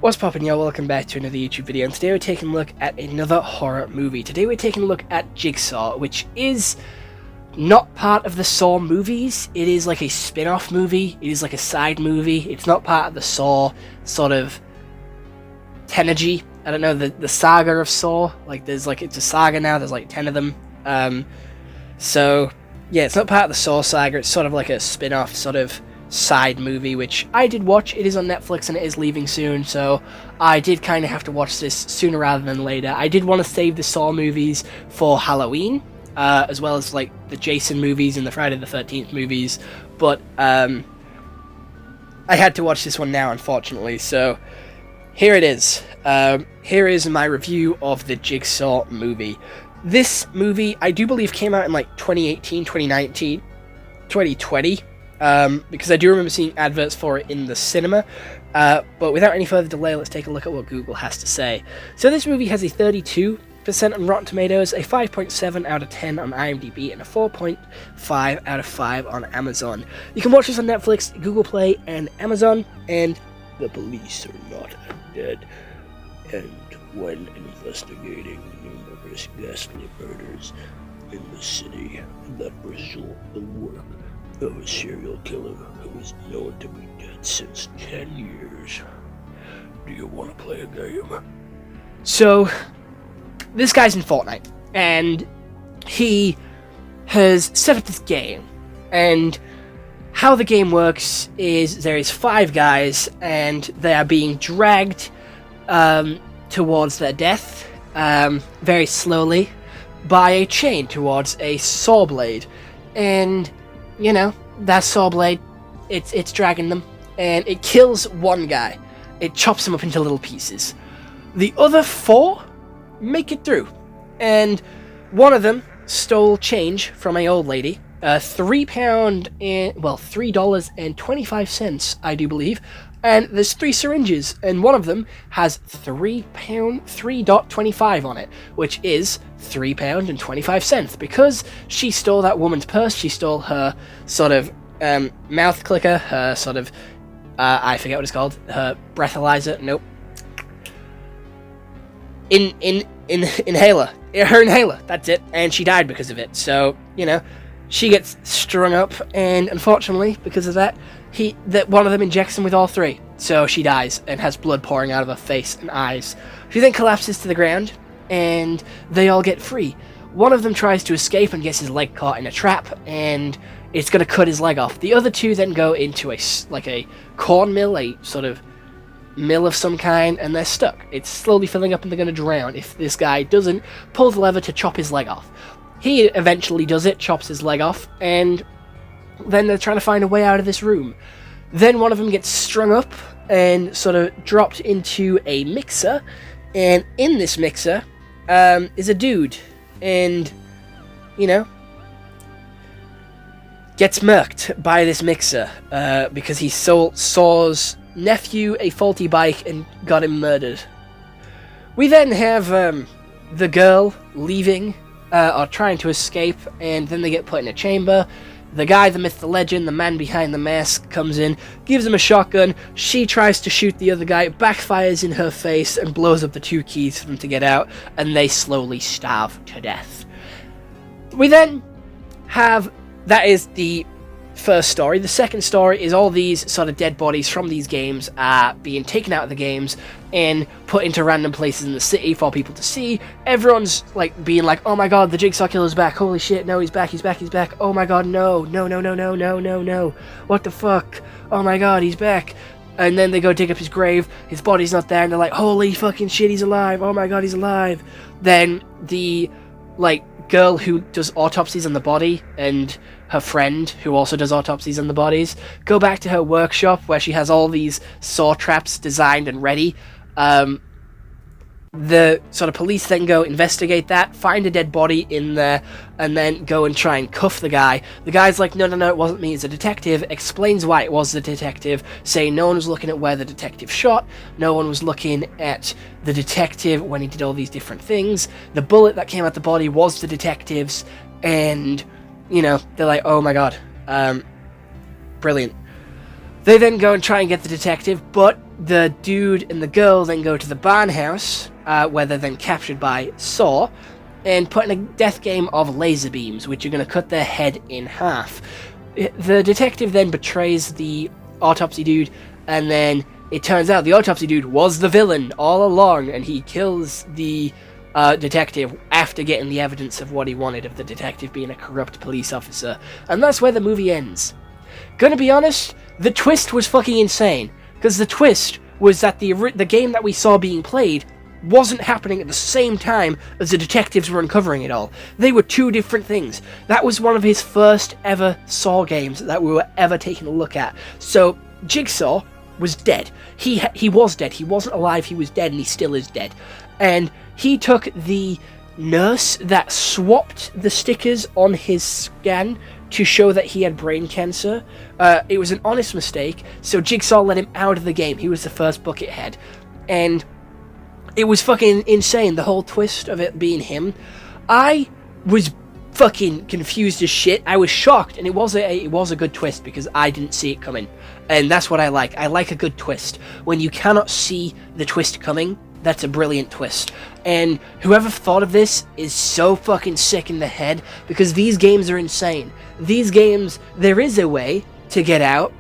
What's poppin', y'all? Welcome back to another YouTube video, and today we're taking a look at another horror movie. Today we're taking a look at JigSaw, which is not part of the Saw movies. It is like a spin-off movie. It is like a side movie. It's not part of the Saw sort of tenergy. I don't know, the saga of Saw. Like, it's a saga now. There's like 10 of them. So, yeah, it's not part of the Saw saga. It's sort of like a spin-off sort of side movie, which I did watch. It is on Netflix and it is leaving soon, so I did kind of have to watch this sooner rather than later. I did want to save the Saw movies for Halloween, as well as like the Jason movies and the Friday the 13th movies, but I had to watch this one now, unfortunately, so here it is. Here is my review of the JigSaw movie. This movie, I do believe, came out in like 2018, 2019, 2020, because I do remember seeing adverts for it in the cinema, but without any further delay, let's take a look at what Google has to say. So this movie has a 32% on Rotten Tomatoes, a 5.7 out of 10 on IMDb, and a 4.5 out of 5 on Amazon. You can watch this on Netflix, Google Play, and Amazon, and the police are not dead. And when investigating numerous ghastly murders in the city that result the work of a serial killer who is known to be dead since 10 years. Do you want to play a game? So, this guy's in Fortnite, and he has set up this game, and how the game works is there is 5 guys, and they are being dragged towards their death, very slowly, by a chain towards a saw blade, and you know, that saw blade, it's dragging them, and it kills one guy. It chops him up into little pieces. The other 4 make it through, and one of them stole change from a old lady, $3.25, I do believe, and there's 3 syringes, and one of them has $3.25 on it, which is £3.25, because she stole that woman's purse. She stole her sort of mouth clicker, her sort of I forget what it's called, her breathalyzer. Nope. Inhaler. Her inhaler. That's it. And she died because of it. So you know, she gets strung up, and unfortunately, because of that, one of them injects him with all 3. So she dies and has blood pouring out of her face and eyes. She then collapses to the ground, and they all get free. One of them tries to escape and gets his leg caught in a trap, and it's going to cut his leg off. The other 2 then go into a corn mill, a sort of mill of some kind, and they're stuck. It's slowly filling up, and they're going to drown if this guy doesn't pull the lever to chop his leg off. He eventually does it, chops his leg off, and then they're trying to find a way out of this room. Then one of them gets strung up and sort of dropped into a mixer, and in this mixer is a dude, and, you know, gets murked by this mixer because he sold Saw's nephew a faulty bike and got him murdered. We then have the girl leaving, or trying to escape, and then they get put in a chamber. The guy, the myth, the legend, the man behind the mask comes in, gives him a shotgun. She tries to shoot the other guy, backfires in her face, and blows up the 2 keys for them to get out, and they slowly starve to death. We then have, that is the first story. The second story is all these sort of dead bodies from these games are being taken out of the games and put into random places in the city for people to see. Everyone's like being like, oh my god, the Jigsaw killer's back, holy shit, no, he's back, he's back, he's back, oh my god, no, what the fuck, oh my god, he's back. And then they go dig up his grave, his body's not there, and they're like, holy fucking shit, he's alive, oh my god, he's alive. Then the girl who does autopsies on the body and her friend, who also does autopsies on the bodies, go back to her workshop where she has all these saw traps designed and ready. The sort of police then go investigate that, find a dead body in there, and then go and try and cuff the guy. The guy's like, no, it wasn't me, it's a detective, explains why it was the detective, saying no one was looking at where the detective shot, no one was looking at the detective when he did all these different things, the bullet that came out the body was the detective's, and, you know, they're like, oh my god, brilliant. They then go and try and get the detective, but the dude and the girl then go to the barn house, where they're then captured by Saw, and put in a death game of laser beams, which are going to cut their head in half. The detective then betrays the autopsy dude, and then it turns out the autopsy dude was the villain all along, and he kills the detective after getting the evidence of what he wanted of the detective being a corrupt police officer. And that's where the movie ends. Gonna be honest, the twist was fucking insane, because the twist was that the game that we saw being played wasn't happening at the same time as the detectives were uncovering it all. They were two different things. That was one of his first ever Saw games that we were ever taking a look at. So JigSaw was dead. He was dead. He wasn't alive, he was dead, and he still is dead. And he took the nurse that swapped the stickers on his scan to show that he had brain cancer. It was an honest mistake, so JigSaw let him out of the game. He was the first Buckethead. And it was fucking insane, the whole twist of it being him. I was fucking confused as shit. I was shocked, and it was a good twist because I didn't see it coming. And that's what I like. I like a good twist. When you cannot see the twist coming, that's a brilliant twist. And whoever thought of this is so fucking sick in the head, because these games are insane. These games, there is a way to get out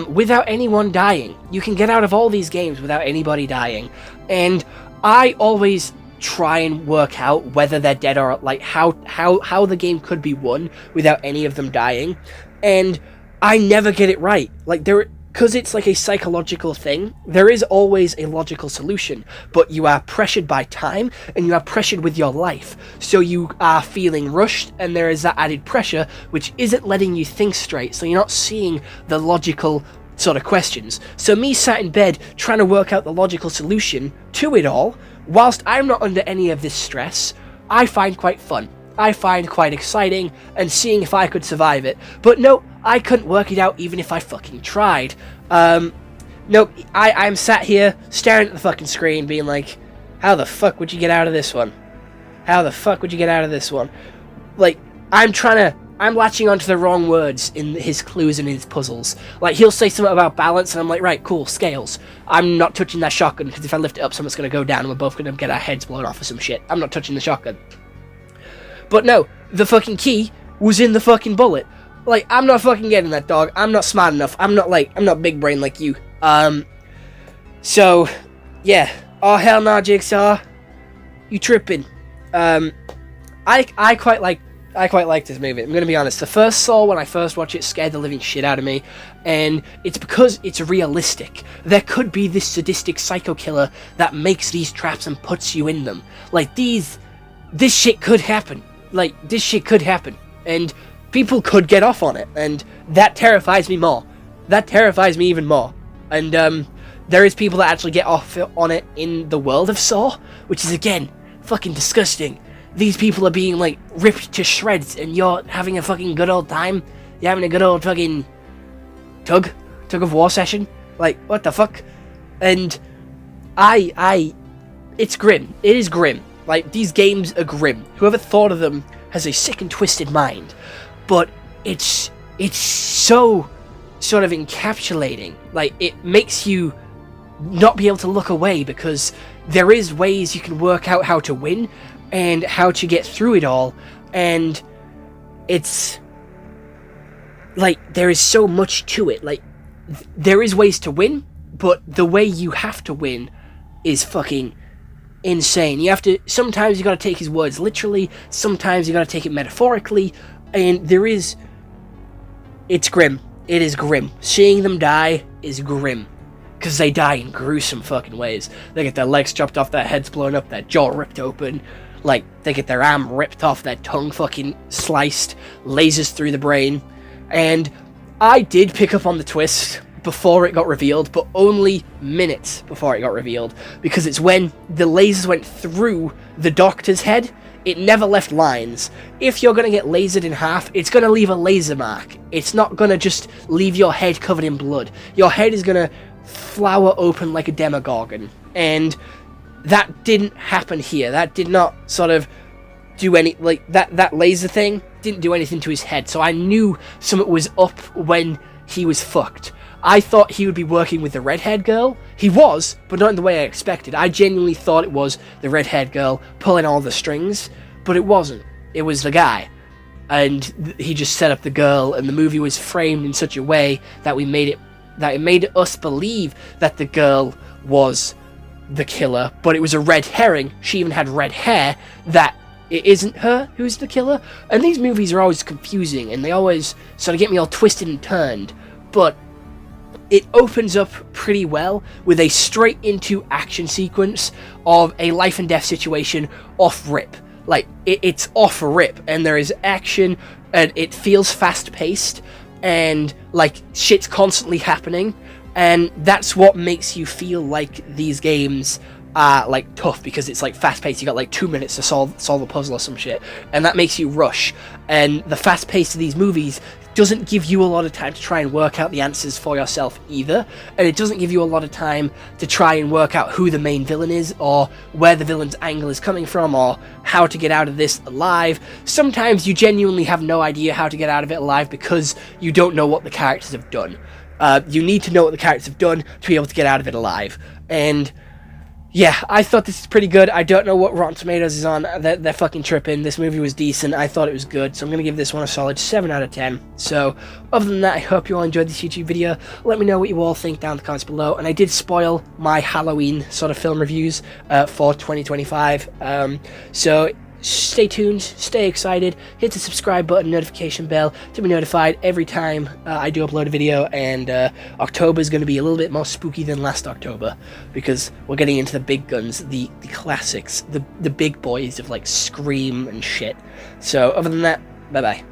without anyone dying. You can get out of all these games without anybody dying. And I always try and work out whether they're dead or like how the game could be won without any of them dying. And I never get it right. Like because it's like a psychological thing, there is always a logical solution, but you are pressured by time, and you are pressured with your life. So you are feeling rushed, and there is that added pressure, which isn't letting you think straight, so you're not seeing the logical sort of questions. So me sat in bed trying to work out the logical solution to it all, whilst I'm not under any of this stress, I find quite fun. I find quite exciting, and seeing if I could survive it. But no, I couldn't work it out even if I fucking tried. Nope, I'm sat here staring at the fucking screen being like, how the fuck would you get out of this one? How the fuck would you get out of this one? Like, I'm latching onto the wrong words in his clues and his puzzles. Like, he'll say something about balance, and I'm like, right, cool, scales. I'm not touching that shotgun, because if I lift it up, someone's gonna go down, and we're both gonna get our heads blown off or some shit. I'm not touching the shotgun. But no, the fucking key was in the fucking bullet. Like, I'm not fucking getting that, dog. I'm not smart enough. I'm not big brain like you. So, yeah. Oh, hell nah, Jigsaw. You tripping. I quite like this movie. I'm gonna be honest. The first Saw, when I first watched it, scared the living shit out of me. And it's because it's realistic. There could be this sadistic psycho killer that makes these traps and puts you in them. Like, this shit could happen. Like, this shit could happen. And people could get off on it. And that terrifies me more. That terrifies me even more. And, there is people that actually get off on it in the world of Saw, which is, again, fucking disgusting. These people are being, like, ripped to shreds, and you're having a fucking good old time. You're having a good old fucking tug of war session. Like, what the fuck? And it's grim. It is grim. Like, these games are grim. Whoever thought of them has a sick and twisted mind. But it's so sort of encapsulating. Like, it makes you not be able to look away, because there is ways you can work out how to win and how to get through it all. And it's like, there is so much to it. Like, there is ways to win, but the way you have to win is fucking insane. You have to, sometimes you gotta take his words literally, sometimes you gotta take it metaphorically, and it's grim. It is grim. Seeing them die is grim, because they die in gruesome fucking ways. They get their legs chopped off, their heads blown up, their jaw ripped open, like, they get their arm ripped off, their tongue fucking sliced, lasers through the brain. And I did pick up on the twist before it got revealed, but only minutes before it got revealed, because it's when the lasers went through the doctor's head, it never left lines. If you're gonna get lasered in half, it's gonna leave a laser mark. It's not gonna just leave your head covered in blood. Your head is gonna flower open like a Demogorgon. And that didn't happen here. That did not sort of do any, like, that laser thing didn't do anything to his head, so I knew something was up when he was fucked. I thought he would be working with the redhead girl. He was, but not in the way I expected. I genuinely thought it was the red-haired girl pulling all the strings, but it wasn't. It was the guy. And he just set up the girl, and the movie was framed in such a way that it made us believe that the girl was the killer, but it was a red herring. She even had red hair, that it isn't her who's the killer. And these movies are always confusing, and they always sort of get me all twisted and turned, but it opens up pretty well with a straight into action sequence of a life and death situation off rip. Like, it's off rip, and there is action, and it feels fast paced, and like shit's constantly happening, and that's what makes you feel like these games are like tough, because it's like fast paced. You got like 2 minutes to solve a puzzle or some shit, and that makes you rush. And the fast pace of these movies doesn't give you a lot of time to try and work out the answers for yourself either, and it doesn't give you a lot of time to try and work out who the main villain is, or where the villain's angle is coming from, or how to get out of this alive. Sometimes you genuinely have no idea how to get out of it alive because you don't know what the characters have done. You need to know what the characters have done to be able to get out of it alive. And yeah, I thought this is pretty good. I don't know what Rotten Tomatoes is on. They're fucking tripping. This movie was decent. I thought it was good, so I'm going to give this one a solid 7 out of 10. So, other than that, I hope you all enjoyed this YouTube video. Let me know what you all think down in the comments below. And I did spoil my Halloween sort of film reviews for 2025. So, stay tuned, stay excited, hit the subscribe button, notification bell to be notified every time I do upload a video. And October is going to be a little bit more spooky than last October, because we're getting into the big guns, the classics, the big boys of like Scream and shit. So other than that, bye bye.